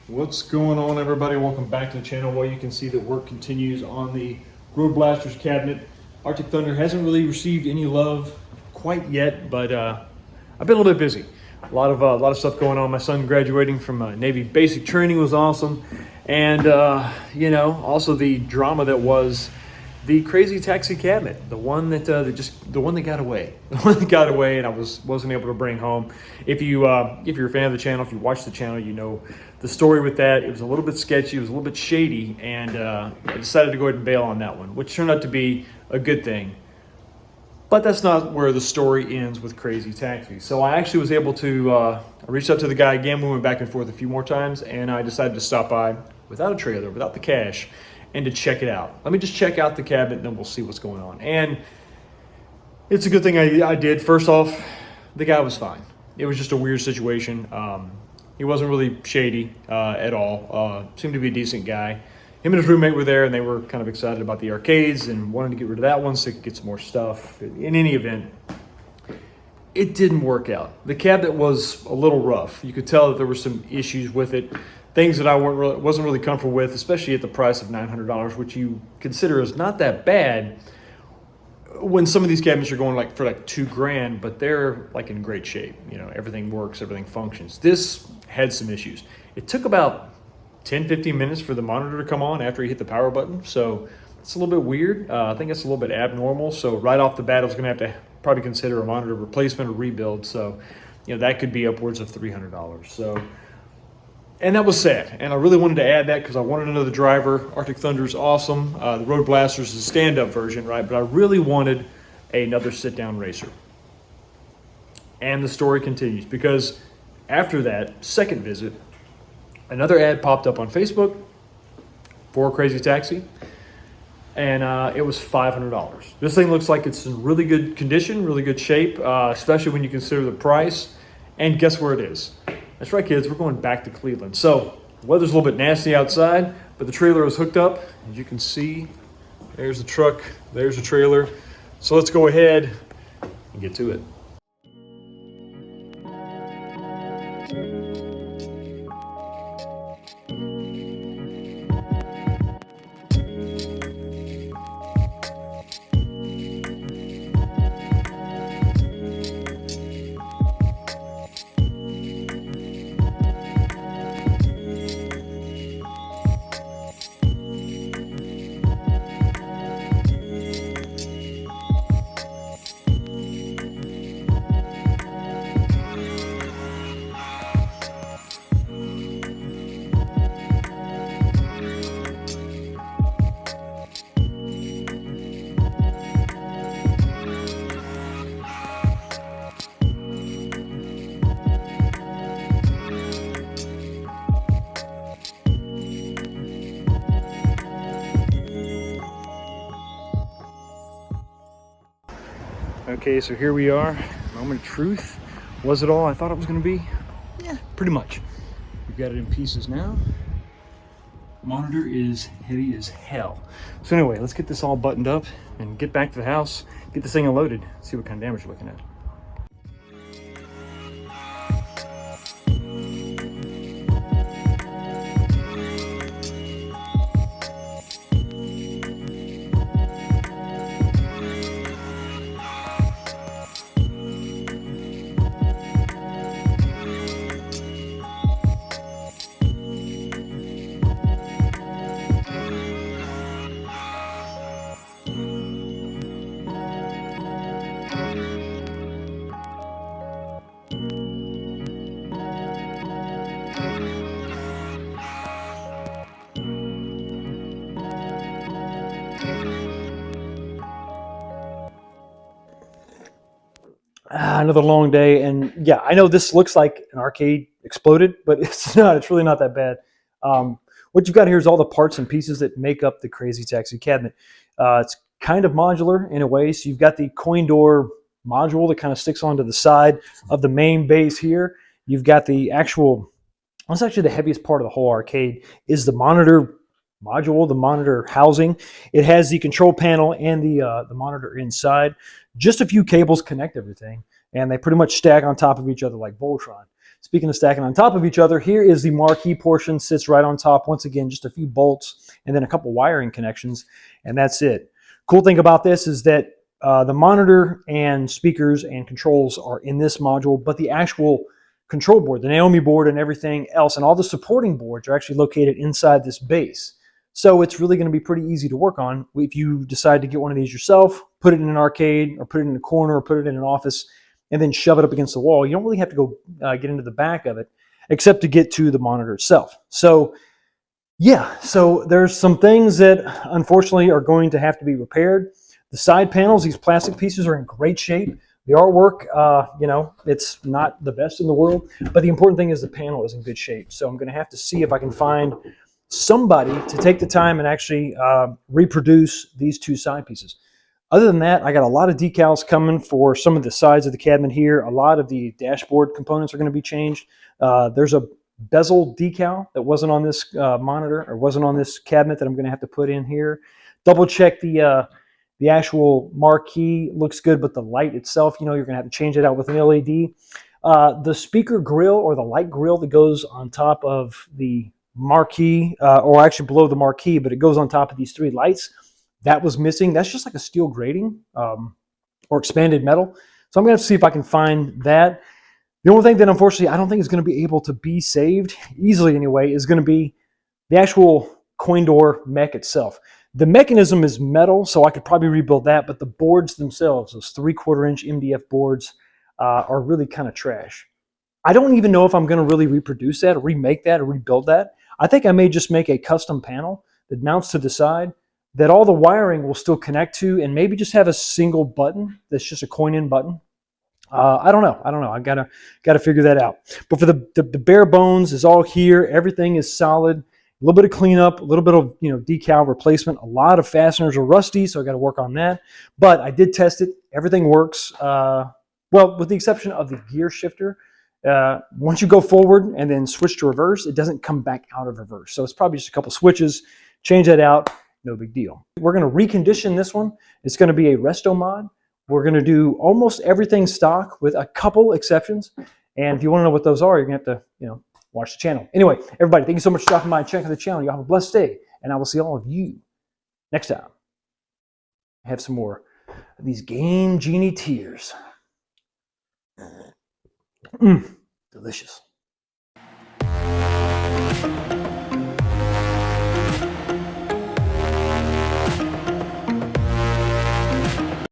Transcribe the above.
What's going on, everybody? Welcome back to the channel. Well, you can see that work continues on the Road Blasters cabinet. Arctic Thunder hasn't really received any love quite yet, but I've been a little bit busy. A lot of stuff going on. My son graduating from Navy basic training was awesome, and also the drama that was the Crazy Taxi cabinet, the one that got away, and I wasn't able to bring home. If you're a fan of the channel, if you watch the channel, you know the story with that. It was a little bit sketchy, it was a little bit shady, and I decided to go ahead and bail on that one, which turned out to be a good thing. But that's not where the story ends with Crazy Taxi. So I actually was able to, I reached out to the guy again. We went back and forth a few more times, and I decided to stop by without a trailer, without the cash, and to check it out. Let me just check out the cabinet, and then we'll see what's going on. And it's a good thing I did. First off, the guy was fine. It was just a weird situation. He wasn't really shady at all. Seemed to be a decent guy. Him and his roommate were there, and they were kind of excited about the arcades and wanted to get rid of that one so they could get some more stuff. In any event, it didn't work out. The cabinet was a little rough. You could tell that there were some issues with it, things that I wasn't really comfortable with, especially at the price of $900, which you consider is not that bad when some of these cabinets are going for $2,000, but they're like in great shape. You know, everything works, everything functions. This had some issues. It took about 10-15 minutes for the monitor to come on after you hit the power button, so it's a little bit weird. I think it's a little bit abnormal. So right off the bat, I was going to have to probably consider a monitor replacement or rebuild. So, that could be upwards of $300. So, and that was sad. And I really wanted to add that because I wanted another driver. Arctic Thunder is awesome. The Road Blasters is a stand-up version, right? But I really wanted another sit-down racer. And the story continues because after that second visit, another ad popped up on Facebook for Crazy Taxi, and it was $500. This thing looks like it's in really good condition, really good shape, especially when you consider the price. And guess where it is? That's right, kids, we're going back to Cleveland. So the weather's a little bit nasty outside, but the trailer is hooked up. As you can see, there's the truck, there's the trailer. So let's go ahead and get to it. Okay, so here we are. Moment of truth. Was it all I thought it was going to be? Yeah, pretty much. We've got it in pieces now. Monitor is heavy as hell. So anyway, let's get this all buttoned up and get back to the house, get this thing unloaded, see what kind of damage we're looking at. Another long day, and yeah, I know this looks like an arcade exploded, but it's not. It's really not that bad. What you've got here is all the parts and pieces that make up the Crazy Taxi cabinet. It's kind of modular in a way, so you've got the coin door module that kind of sticks onto the side of the main base here. You've got the actual, that's actually the heaviest part of the whole arcade, is the monitor module, the monitor housing. It has the control panel and the monitor inside. Just a few cables connect everything, and they pretty much stack on top of each other like Voltron. Speaking of stacking on top of each other, here is the marquee portion, sits right on top. Once again, just a few bolts and then a couple wiring connections, and that's it. Cool thing about this is that the monitor and speakers and controls are in this module, but the actual control board, the Naomi board and everything else, and all the supporting boards are actually located inside this base. So it's really going to be pretty easy to work on. If you decide to get one of these yourself, put it in an arcade or put it in a corner or put it in an office and then shove it up against the wall, you don't really have to go get into the back of it except to get to the monitor itself. So yeah, so there's some things that unfortunately are going to have to be repaired. The side panels, these plastic pieces are in great shape. The artwork, it's not the best in the world, but the important thing is the panel is in good shape. So I'm going to have to see if I can find somebody to take the time and actually reproduce these two side pieces. Other than that, I got a lot of decals coming for some of the sides of the cabinet here. A lot of the dashboard components are going to be changed. There's a bezel decal that wasn't on this monitor or wasn't on this cabinet that I'm going to have to put in here. Double check the actual marquee looks good, but the light itself, you're going to have to change it out with an LED. The speaker grill or the light grill that goes on top of the marquee, or actually below the marquee, but it goes on top of these three lights, that was missing. That's just like a steel grating or expanded metal. So I'm going to have to see if I can find that. The only thing that unfortunately I don't think is going to be able to be saved easily anyway is going to be the actual coin door mech itself. The mechanism is metal, so I could probably rebuild that, but the boards themselves, those 3/4 inch MDF boards, are really kind of trash. I don't even know if I'm going to really reproduce that or remake that or rebuild that. I think I may just make a custom panel that mounts to the side that all the wiring will still connect to, and maybe just have a single button that's just a coin in button. I don't know. I've got to figure that out. But for the bare bones is all here. Everything is solid. A little bit of cleanup, a little bit of decal replacement. A lot of fasteners are rusty, so I got to work on that. But I did test it. Everything works. Well, with the exception of the gear shifter. Once you go forward and then switch to reverse, it doesn't come back out of reverse. So it's probably just a couple switches. Change that out. No big deal. We're going to recondition this one. It's going to be a resto mod. We're going to do almost everything stock with a couple exceptions. And if you want to know what those are, you're going to have to, watch the channel. Anyway, everybody, thank you so much for stopping by and checking the channel. Y'all have a blessed day. And I will see all of you next time. I have some more of these Game Genie tears. Delicious.